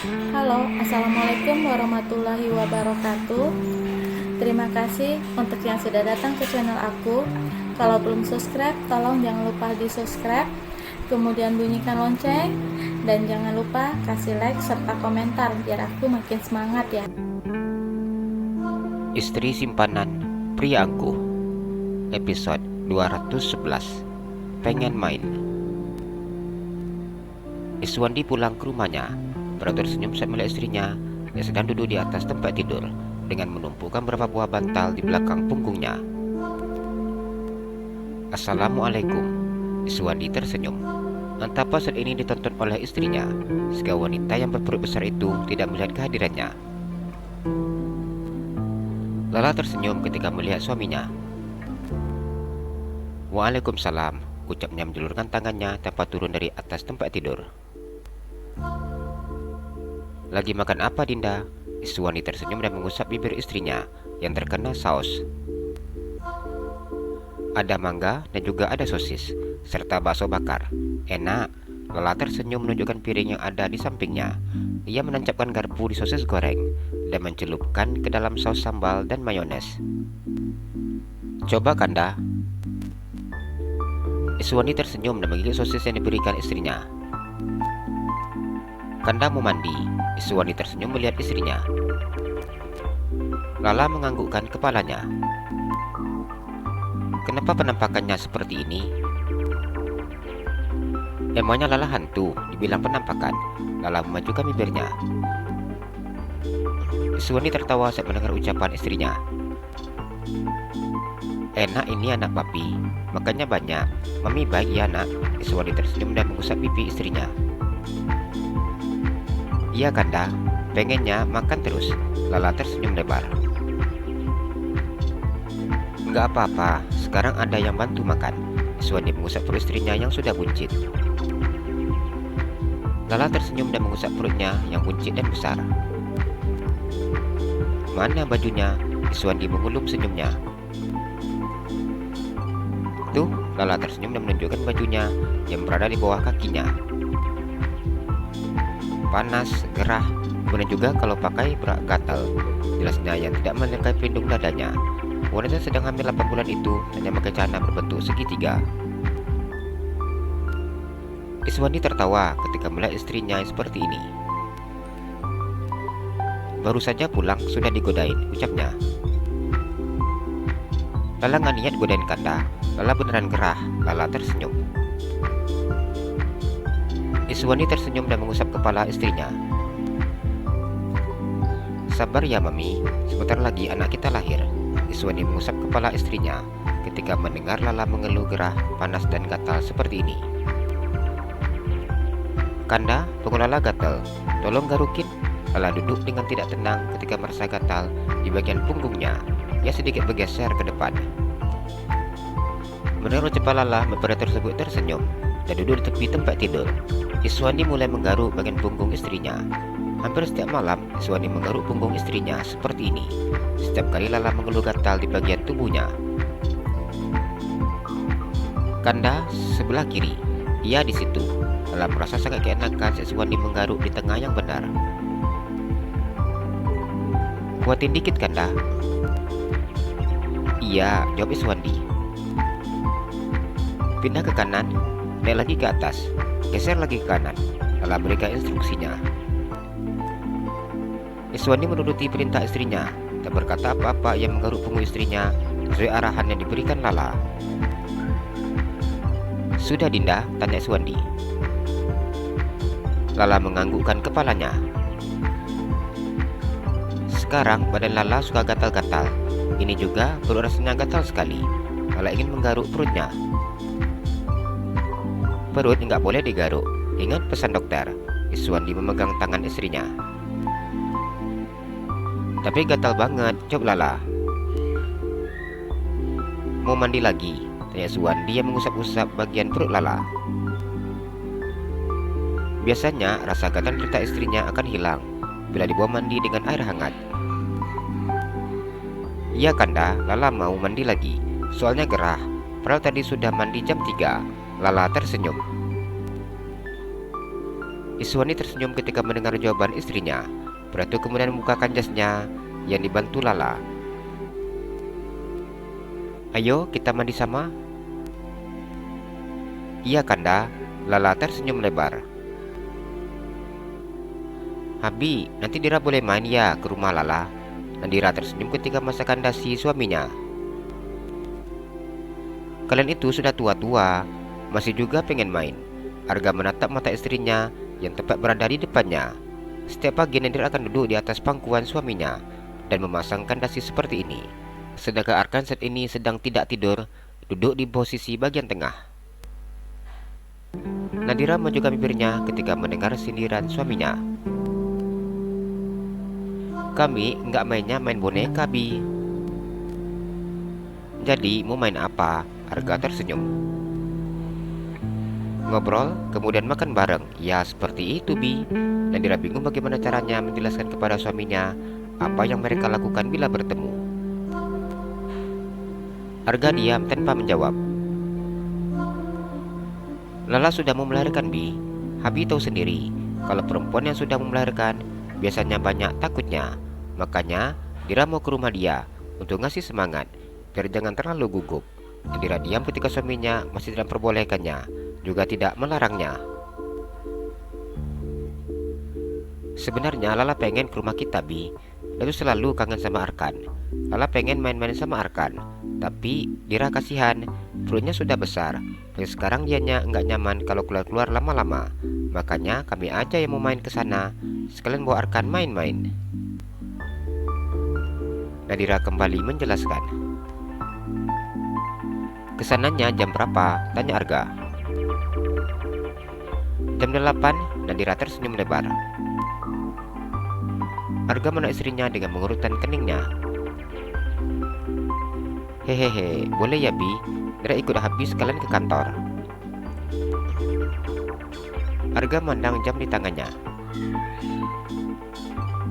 Halo, Assalamualaikum warahmatullahi wabarakatuh. Terima kasih untuk yang sudah datang ke channel aku. Kalau belum subscribe, tolong jangan lupa di subscribe, kemudian bunyikan lonceng, dan jangan lupa kasih like serta komentar biar aku makin semangat ya. Istri Simpanan Pria Angkuh, episode 211. Pengen main. Iswandi pulang ke rumahnya. Baru tersenyum saat melihat istrinya yang sedang duduk di atas tempat tidur dengan menumpukan beberapa buah bantal di belakang punggungnya. Assalamualaikum. Iswandi tersenyum. Entapa saat ini ditonton oleh istrinya, jika wanita yang berperut besar itu tidak melihat kehadirannya. Lala tersenyum ketika melihat suaminya. Waalaikumsalam, ucapnya menjulurkan tangannya tanpa turun dari atas tempat tidur. Lagi makan apa, Dinda? Iswandi tersenyum dan mengusap bibir istrinya yang terkena saus. Ada mangga dan juga ada sosis, serta bakso bakar. Enak. Lala tersenyum menunjukkan piring yang ada di sampingnya. Ia menancapkan garpu di sosis goreng dan mencelupkan ke dalam saus sambal dan mayones. Coba, Kanda. Iswandi tersenyum dan menggigit sosis yang diberikan istrinya. Kanda mau mandi. Iswandi tersenyum melihat istrinya. Lala menganggukkan kepalanya. Kenapa penampakannya seperti ini? Emangnya Lala hantu? Dibilang penampakan. Lala memajukan bibirnya. Iswandi tertawa saat mendengar ucapan istrinya. Enak ini anak papi, makannya banyak. Mami baik ya nak. Iswandi tersenyum dan mengusap pipi istrinya. Iya Kanda, pengennya makan terus. Lala tersenyum lebar. Enggak apa-apa, sekarang ada yang bantu makan. Iswandi mengusap perut istrinya yang sudah buncit. Lala tersenyum dan mengusap perutnya yang buncit dan besar. Mana bajunya? Iswandi mengulum senyumnya. Tuh, Lala tersenyum dan menunjukkan bajunya yang berada di bawah kakinya. Panas, gerah, kemudian juga kalau pakai berak gatal. Jelasnya yang tidak menyertai pelindung dadanya. Wanita sedang hamil 8 bulan itu hanya pakai celana berbentuk segitiga. Iswandi tertawa ketika melihat istrinya seperti ini. Baru saja pulang sudah digodain, ucapnya. Lala nggak niat godain Kanda. Lala beneran gerah. Lala tersenyum. Iswandi tersenyum dan mengusap kepala istrinya. Sabar ya Mami, sebentar lagi anak kita lahir. Iswandi mengusap kepala istrinya ketika mendengar Lala mengeluh gerah, panas dan gatal seperti ini. Kanda, Lala gatal, tolong garukin. Lala duduk dengan tidak tenang ketika merasa gatal di bagian punggungnya. Ia sedikit bergeser ke depan. Menurut kepala Lala, mempelai tersebut tersenyum dan duduk di tepi tempat tidur. Iswandi mulai menggaruk bagian punggung istrinya. Hampir setiap malam, Iswandi menggaruk punggung istrinya seperti ini. Setiap kali Lala mengeluh gatal di bagian tubuhnya. Kanda sebelah kiri. Ia di situ. Lala merasa sangat keenakan saat Iswandi menggaruk di tengah yang benar. Kuatin dikit Kanda. Iya, jawab Iswandi. Pindah ke kanan, naik lagi ke atas, geser lagi ke kanan. Lala berikan instruksinya. Iswandi menuruti perintah istrinya, tak berkata apa-apa yang menggaruk punggung istrinya sesuai arahan yang diberikan Lala. Sudah Dinda? Tanya Iswandi. Lala menganggukkan kepalanya. Sekarang badan Lala suka gatal-gatal. Ini juga perut rasanya gatal sekali. Lala ingin menggaruk perutnya. Perut nggak boleh digaruk. Ingat pesan dokter. Iswandi memegang tangan istrinya. Tapi gatal banget, coba Lala. Mau mandi lagi? Tanya Iswandi yang mengusap-usap bagian perut Lala. Biasanya rasa gatal cerita istrinya akan hilang bila dibawa mandi dengan air hangat. Iya Kanda, Lala mau mandi lagi. Soalnya gerah. Padahal tadi sudah mandi jam 3. Lala tersenyum. Iswani tersenyum ketika mendengar jawaban istrinya. Pratu kemudian membukakan jasnya yang dibantu Lala. "Ayo kita mandi sama." "Iya Kanda." Lala tersenyum lebar. "Habi, nanti Dira boleh main ya ke rumah Lala?" Nadira tersenyum ketika masakan dasi suaminya. "Kalian itu sudah tua-tua, masih juga pengen main." Arga menatap mata istrinya yang tepat berada di depannya. Setiap pagi Nadira akan duduk di atas pangkuan suaminya dan memasangkan dasi seperti ini. Sedangkan Arkan saat ini sedang tidak tidur, duduk di posisi bagian tengah. Nadira mengajukan bibirnya ketika mendengar sindiran suaminya. "Kami nggak mainnya main boneka, Bi." "Jadi mau main apa?" Arga tersenyum. "Ngobrol, kemudian makan bareng." "Ya seperti itu, Bi." Nadira bingung bagaimana caranya menjelaskan kepada suaminya apa yang mereka lakukan bila bertemu. Arga diam tanpa menjawab. "Lala sudah mau melahirkan, Bi. Habi tahu sendiri, kalau perempuan yang sudah mau melahirkan biasanya banyak takutnya. Makanya Dira mau ke rumah dia untuk ngasih semangat, biar jangan terlalu gugup." Nadira diam ketika suaminya masih tidak memperbolehkannya, juga tidak melarangnya. "Sebenarnya Lala pengen ke rumah kita, Bi. Lalu selalu kangen sama Arkan. Lala pengen main-main sama Arkan. Tapi Dira kasihan, perutnya sudah besar. Dan sekarang dianya nggak nyaman kalau keluar-keluar lama-lama. Makanya kami aja yang mau main ke sana, sekalian bawa Arkan main-main." Nadira kembali menjelaskan. "Kesananya jam berapa?" tanya Arga. "Jam 8, Nadira tersenyum lebar. Arga menarik istrinya dengan mengurutkan keningnya. "Hehehe, boleh ya Bi, Dira ikut habis kalian ke kantor." Arga mandang jam di tangannya.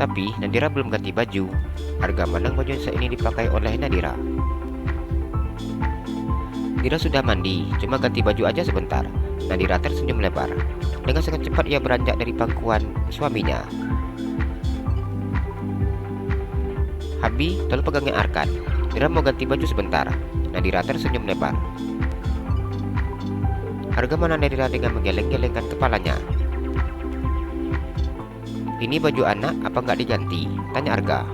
Tapi Nadira belum ganti baju. Arga mandang baju yang saat ini dipakai oleh Nadira. Dira sudah mandi, cuma ganti baju aja sebentar. Nadira tersenyum lebar. Dengan sangat cepat ia beranjak dari pangkuan suaminya. "Habi, tolong pegangin Arkan. Dira mau ganti baju sebentar." Nadira tersenyum lebar. Arga mana Nadira dengan menggeleng-gelengkan kepalanya. "Ini baju anak apa nggak diganti?" tanya Arga.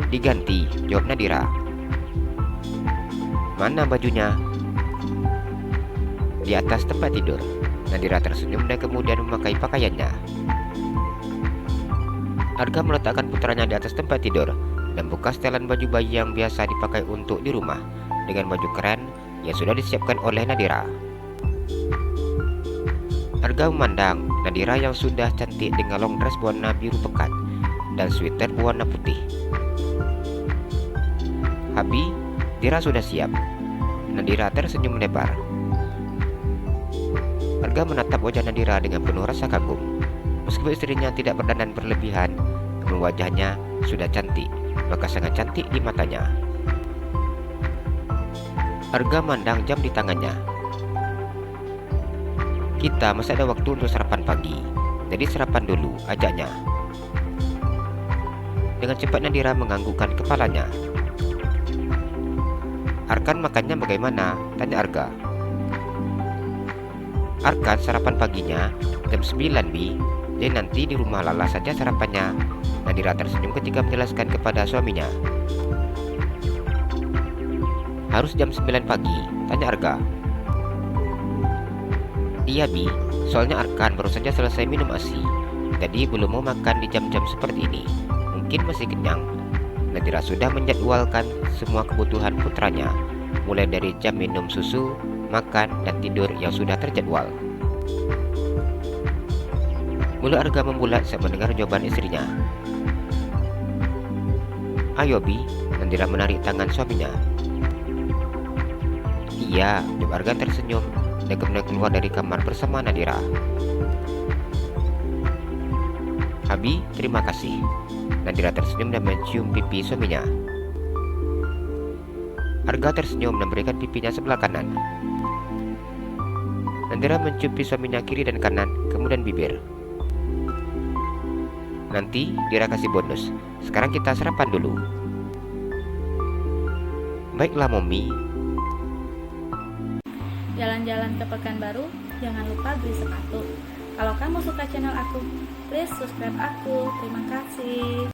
"Diganti," jawab Nadira. "Mana bajunya?" "Di atas tempat tidur." Nadira tersenyum dan kemudian memakai pakaiannya. Arga meletakkan putranya di atas tempat tidur dan buka setelan baju bayi yang biasa dipakai untuk di rumah dengan baju keren yang sudah disiapkan oleh Nadira. Arga memandang Nadira yang sudah cantik dengan long dress berwarna biru pekat dan sweater berwarna putih. "Habi, Dira sudah siap." Nadira tersenyum lebar. Arga menatap wajah Nadira dengan penuh rasa kagum. Meskipun istrinya tidak berdandan berlebihan, namun wajahnya sudah cantik, maka sangat cantik di matanya. Arga mandang jam di tangannya. "Kita masih ada waktu untuk sarapan pagi, jadi sarapan dulu," ajaknya. Dengan cepat Nadira menganggukkan kepalanya. "Arkan makannya bagaimana?" tanya Arga. "Arkan sarapan paginya jam 9, Bi. Jadi nanti di rumah Lala saja sarapannya." Nadira tersenyum ketika menjelaskan kepada suaminya. "Harus jam 9 pagi?" tanya Arga. "Iya Bi, soalnya Arkan baru saja selesai minum ASI, jadi belum mau makan di jam-jam seperti ini. Mungkin masih kenyang." Nadira sudah menjadwalkan semua kebutuhan putranya, mulai dari jam minum susu, makan, dan tidur yang sudah terjadwal. Mulut Arga membulat saat mendengar jawaban istrinya. "Ayo Bi," Nadira menarik tangan suaminya. "Iya," jawab Arga tersenyum dan kemudian keluar dari kamar bersama Nadira. "Habi, terima kasih." Nadira tersenyum dan mencium pipi suaminya. Arga tersenyum dan memberikan pipinya sebelah kanan. Indra mencium suaminya kiri dan kanan, kemudian bibir. Nanti Dira kasih bonus. Sekarang kita sarapan dulu. Baiklah, Mommy. Jalan-jalan ke Pekanbaru, jangan lupa beli sepatu. Kalau kamu suka channel aku, please subscribe aku. Terima kasih.